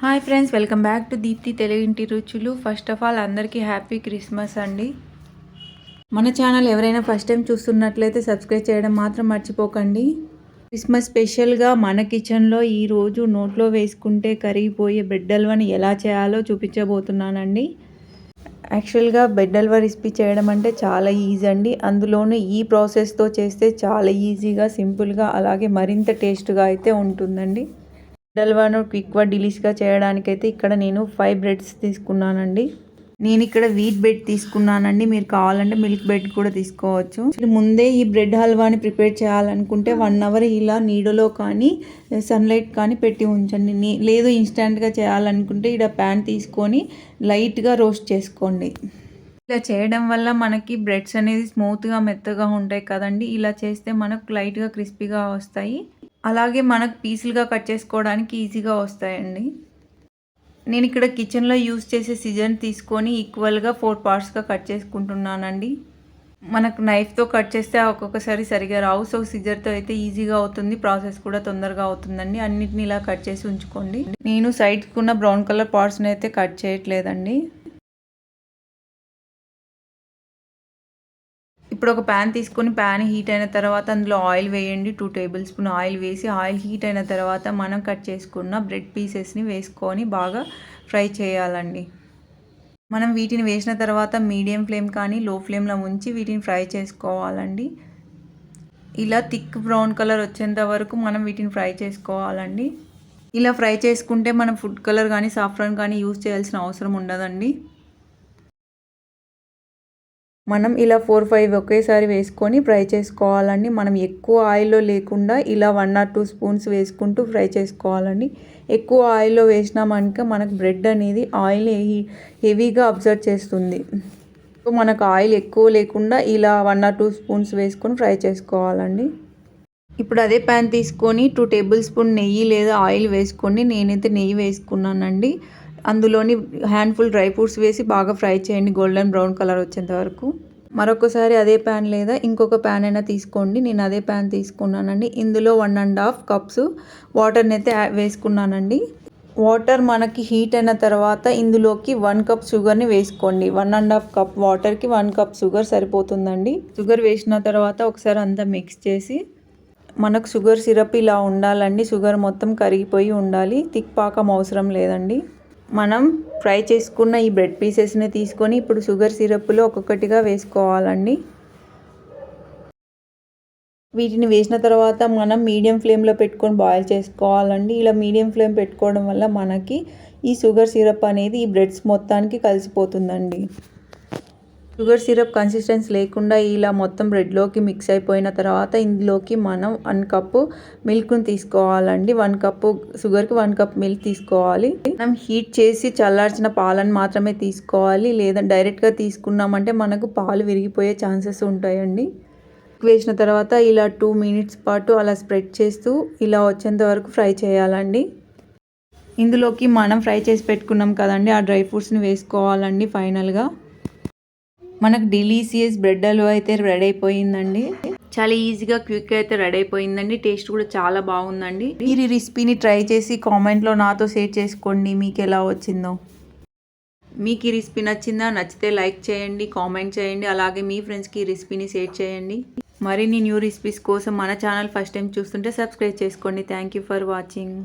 Hi friends, welcome back to Deepthi Telugu ఇంటి రుచులు. First of all అందరికీ హ్యాపీ క్రిస్మస్ అండి. మన ఛానల్ ఎవరైనా ఫస్ట్ టైం చూస్తున్నట్లయితే సబ్స్క్రైబ్ చేయడం మాత్రం మర్చిపోకండి. క్రిస్మస్ స్పెషల్గా మన కిచెన్లో ఈరోజు నోట్లో వేసుకుంటే కరిగిపోయే బ్రెడ్ హల్వాని ఎలా చేయాలో చూపించబోతున్నానండి. యాక్చువల్గా బ్రెడ్ హల్వా రెసిపీ చేయడం అంటే చాలా ఈజీ అండి. అందులోనూ ఈ ప్రాసెస్తో చేస్తే చాలా ఈజీగా, సింపుల్గా, అలాగే మరింత టేస్ట్గా అయితే ఉంటుందండి. బ్రెడ్ హల్వాను క్విక్గా డిలీష్గా చేయడానికైతే ఇక్కడ నేను 5 బ్రెడ్స్ తీసుకున్నానండి. నేను ఇక్కడ వీట్ బ్రెడ్ తీసుకున్నానండి. మీరు కావాలంటే మిల్క్ బ్రెడ్ కూడా తీసుకోవచ్చు. ముందే ఈ బ్రెడ్ హల్వాని ప్రిపేర్ చేయాలనుకుంటే 1 అవర్ ఇలా నీడలో కానీ సన్లైట్ కానీ పెట్టి ఉంచండి. లేదు ఇన్స్టెంట్గా చేయాలనుకుంటే ఇక్కడ ప్యాన్ తీసుకొని లైట్గా రోస్ట్ చేసుకోండి. ఇలా చేయడం వల్ల మనకి బ్రెడ్స్ అనేది స్మూత్గా మెత్తగా ఉంటాయి కదండి. ఇలా చేస్తే మనకు లైట్గా క్రిస్పీగా వస్తాయి. అలాగే మనకు పీసులుగా కట్ చేసుకోవడానికి ఈజీగా వస్తాయండి. నేను ఇక్కడ కిచెన్లో యూస్ చేసే సిజర్ని తీసుకొని ఈక్వల్గా 4 పార్ట్స్గా కట్ చేసుకుంటున్నానండి. మనకు నైఫ్తో కట్ చేస్తే ఒక్కొక్కసారి సరిగా రావు. సో సిజర్తో అయితే ఈజీగా అవుతుంది, ప్రాసెస్ కూడా తొందరగా అవుతుందండి. అన్నిటిని ఇలా కట్ చేసి ఉంచుకోండి. నేను సైడ్కి ఉన్న బ్రౌన్ కలర్ పార్ట్స్ని అయితే కట్ చేయట్లేదండి. ఇప్పుడు ఒక ప్యాన్ తీసుకొని ప్యాన్ హీట్ అయిన తర్వాత అందులో ఆయిల్ వేయండి. 2 టేబుల్ స్పూన్ ఆయిల్ వేసి ఆయిల్ హీట్ అయిన తర్వాత మనం కట్ చేసుకున్న బ్రెడ్ పీసెస్ని వేసుకొని బాగా ఫ్రై చేయాలండి. మనం వీటిని వేసిన తర్వాత మీడియం ఫ్లేమ్ కానీ లో ఫ్లేమ్లో ఉంచి వీటిని ఫ్రై చేసుకోవాలండి. ఇలా థిక్ బ్రౌన్ కలర్ వచ్చేంత వరకు మనం వీటిని ఫ్రై చేసుకోవాలండి. ఇలా ఫ్రై చేసుకుంటే మనం ఫుడ్ కలర్ కానీ సాఫ్రాన్ కానీ యూజ్ చేయాల్సిన అవసరం ఉండదండి. మనం ఇలా 4-5 ఒకేసారి వేసుకొని ఫ్రై చేసుకోవాలండి. మనం ఎక్కువ ఆయిల్లో లేకుండా ఇలా 1 or 2 స్పూన్స్ వేసుకుంటూ ఫ్రై చేసుకోవాలండి. ఎక్కువ ఆయిల్లో వేసినామనుక మనకు బ్రెడ్ అనేది ఆయిల్ హెవీగా అబ్జర్వ్ చేస్తుంది. సో మనకు ఆయిల్ ఎక్కువ లేకుండా ఇలా 1 or 2 స్పూన్స్ వేసుకొని ఫ్రై చేసుకోవాలండి. ఇప్పుడు అదే ప్యాన్ తీసుకొని 2 టేబుల్ స్పూన్ నెయ్యి లేదా ఆయిల్ వేసుకోండి. నేనైతే నెయ్యి వేసుకున్నానండి. అందులోని హ్యాండ్ఫుల్ డ్రై ఫ్రూట్స్ వేసి బాగా ఫ్రై చేయండి, గోల్డెన్ బ్రౌన్ కలర్ వచ్చేంత వరకు. మరొకసారి అదే ప్యాన్ లేదా ఇంకొక ప్యాన్ అయినా తీసుకోండి. నేను అదే ప్యాన్ తీసుకున్నానండి. ఇందులో 1.5 కప్స్ వాటర్ని అయితే వేసుకున్నానండి. వాటర్ మనకి హీట్ అయిన తర్వాత ఇందులోకి 1 కప్ షుగర్ని వేసుకోండి. 1.5 కప్ వాటర్కి 1 కప్ షుగర్ సరిపోతుందండి. షుగర్ వేసిన తర్వాత ఒకసారి అంతా మిక్స్ చేసి మనకు షుగర్ సిరప్ ఇలా ఉండాలండి. షుగర్ మొత్తం కరిగిపోయి ఉండాలి. థిక్ పాకం అవసరం లేదండి. మనం ఫ్రై చేసుకున్న ఈ బ్రెడ్ పీసెస్ని తీసుకొని ఇప్పుడు షుగర్ సిరప్లో ఒక్కొక్కటిగా వేసుకోవాలండి. వీటిని వేసిన తర్వాత మనం మీడియం ఫ్లేమ్లో పెట్టుకొని బాయిల్ చేసుకోవాలండి. ఇలా మీడియం ఫ్లేమ్ పెట్టుకోవడం వల్ల మనకి ఈ షుగర్ సిరప్ అనేది ఈ బ్రెడ్స్ మొత్తానికి కలిసిపోతుందండి. షుగర్ సిరప్ కన్సిస్టెన్సీ లేకుండా ఇలా మొత్తం బ్రెడ్లోకి మిక్స్ అయిపోయిన తర్వాత ఇందులోకి మనం 1 కప్పు మిల్క్ని తీసుకోవాలండి. 1 కప్పు షుగర్కి 1 కప్ మిల్క్ తీసుకోవాలి. మనం హీట్ చేసి చల్లార్చిన పాలను మాత్రమే తీసుకోవాలి. లేదా డైరెక్ట్గా తీసుకున్నామంటే మనకు పాలు విరిగిపోయే ఛాన్సెస్ ఉంటాయండి. వేసిన తర్వాత ఇలా 2 మినిట్స్ పాటు అలా స్ప్రెడ్ చేస్తూ ఇలా వచ్చేంత వరకు ఫ్రై చేయాలండి. ఇందులోకి మనం ఫ్రై చేసి పెట్టుకున్నాం కదండి, ఆ డ్రై ఫ్రూట్స్ని వేసుకోవాలండి. ఫైనల్గా మనకు డెలీషియస్ బ్రెడ్ హల్వా అయితే రెడీ అయిపోయిందండి. చాలా ఈజీగా క్విక్గా అయితే రెడీ అయిపోయిందండి. టేస్ట్ కూడా చాలా బాగుందండి. మీరు ఈ రెసిపీని ట్రై చేసి కామెంట్లో నాతో షేర్ చేసుకోండి మీకు ఎలా వచ్చిందో. మీకు ఈ రెసిపీ నచ్చితే లైక్ చేయండి, కామెంట్ చేయండి. అలాగే మీ ఫ్రెండ్స్కి ఈ రెసిపీని షేర్ చేయండి. మరిన్ని న్యూ రెసిపీస్ కోసం మన ఛానల్ ఫస్ట్ టైం చూస్తుంటే సబ్స్క్రైబ్ చేసుకోండి. Thank you for watching.